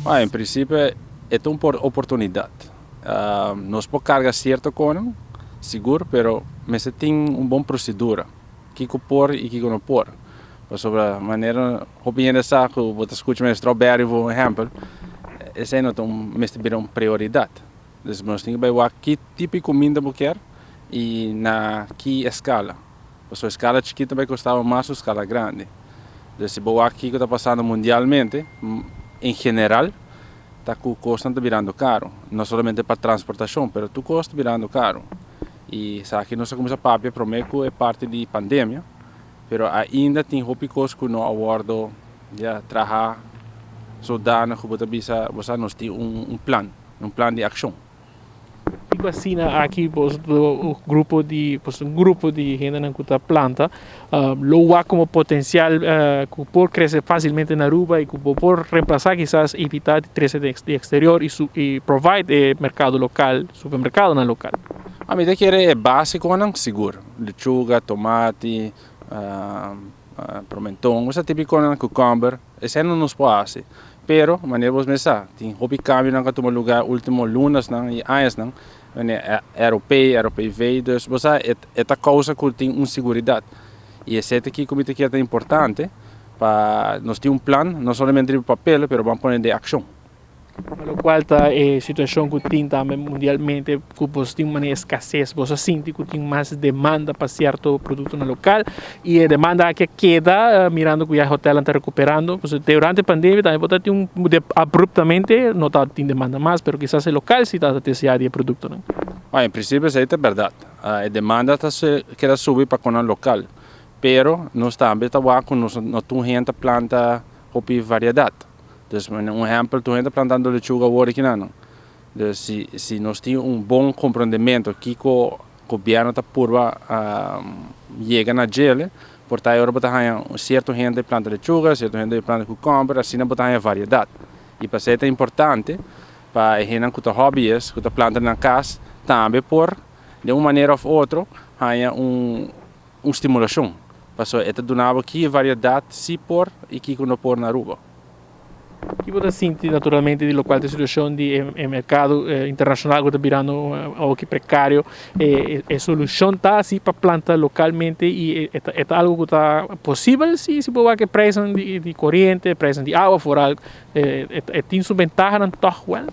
Em princípio, é uma oportunidade. Nós podemos carregar certo com seguro, mas você tem uma boa procedura. O que pôr e o que não pôr. Sobre a maneira, opinião dessa, você escuta mais strawberry, por exemplo, essa não é uma prioridade. Então, nós temos que ver que tipo de comida você quer e na que escala. A escala chiquita vai custar mais a escala grande. Então, se você aqui está passando mundialmente, em geral, está com o custo virando caro. Não somente para transportação, mas o custo virando caro. E aqui nós começamos a papel, prometo é parte da pandemia, mas ainda tem coisas que não abordo de trabalhar soldado que você nós tem um plano de ação. Tipo assim, aqui um grupo de gente que está planta, lo há como potencial que pode crescer facilmente na Aruba e que pode reemplazar quizás evitar de crescer de exterior e provide mercado local, supermercado na local. A medida que é básico, não seguro. Lechuga, tomate, pimentão, esse tipo de coisa, cucumber, esse não nos pode fazer. Pero, maneira você pensar, tem hobby câmbio não que toma lugar último lunas não e anos não, europeu veio, então você é coisa que tem uma segurança. E esse aqui como que é importante para nós ter plano, não somente de papel, mas vamos pôr de ação. Lo qual está situação que tem também mundialmente, que você tem uma escassez, você sente que tem mais demanda para certo produto no local e a demanda que queda, mirando que o hotel está recuperando, pues, durante a pandemia também pode ter abruptamente, não tem demanda mais, mas quizás o local se está a de produto. Não? Em princípio, isso é verdade. A demanda quer subir para o local, mas nós também estamos com gente planta com variedade. Então, exemplo, tu ainda plantando lechuga agora aqui não. Então, se nós temos bom compreendimento que o governo está por chega na gele, porque agora tem certa gente planta lechuga, certa gente planta cucumber, assim não tem variedade. E para isso é importante para a gente que está hobbyist, que está plantando na casa, também por de uma maneira ou outra, há uma estimulação. Para isso é donado que variedade se por e que não por na Aruba. Que você sente naturalmente de local de situação de mercado internacional que está virando algo que precário, a solução está assim para plantar localmente e é algo que está possível se você que preçam de corrente, preçam de água fora, tem sua vantagem não está well?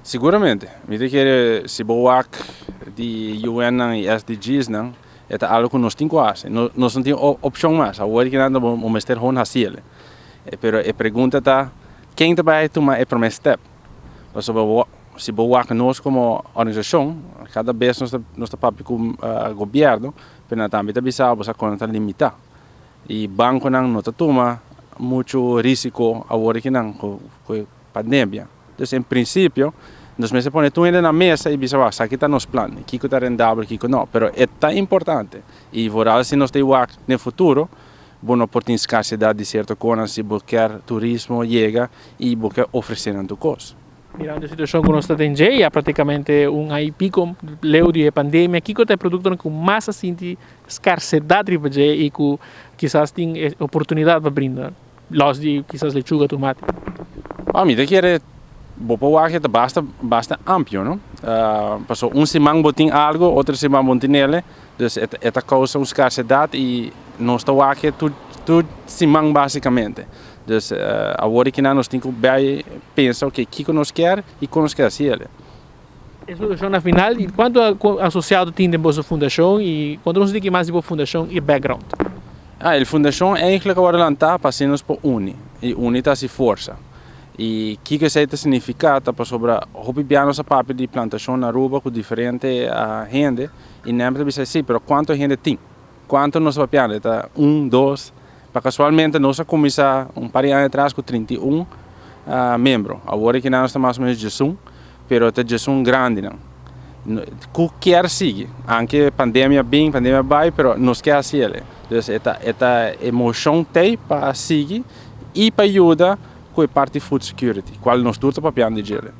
Seguramente, que se você de UN e SDGs não é algo que nós temos quase, nós não temos opção mais, agora que nada vamos ter com fazer, mas a pergunta está quem vai tomar o primeiro step? Se você nós como organização, cada vez nós estamos com o governo, mas também precisamos a conta limitar. E o banco não toma muito risco agora que não com a pandemia. Então, em princípio, nós me põe tudo na mesa e dizemos, aqui está nosso plano, aqui está rendável, aqui não. Mas é tão importante. E se nós temos no futuro, bueno, por ter escassidade de certa coisa, se você quer turismo, chega e você oferecer a coisa. Mirando a situação que nós temos há praticamente ano e pico, leu de pandemia, que é o produto com mais assim de escassidade e que quizás tem oportunidade para brindar, los de quizás lechuga, tomate. A mim daqui é bastante amplo, não? Passou semana botin algo, outra semana botin ele, então é causa uma escassidade e nós estamos aqui tudo semana basicamente. Então, agora que nós temos que pensar o que nós quer e como nós quer fazer. A solução na final, e quanto associado tem de vossa fundação e quanto nós temos mais de vossa fundação e background? A fundação é eigenlijk agora lançada para sermos por Uni, e Uni está se força. E o que isso significa para sobre o nosso papel de plantação na Aruba com diferente gente e não é dizer sim, mas quanto gente tem? Quanto nosso papel está 1, 2, para casualmente nós começamos par de anos atrás com 31 membros. Agora que nós estamos mais ou menos 18, mas é 18 grande não. Qualquer sigue, aunque pandemia bem, pandemia vai, mas nós quer fazer. Então esta emoção tem para seguir e para ajudar com a parte de food security, qual nós tudo para piano de gelo.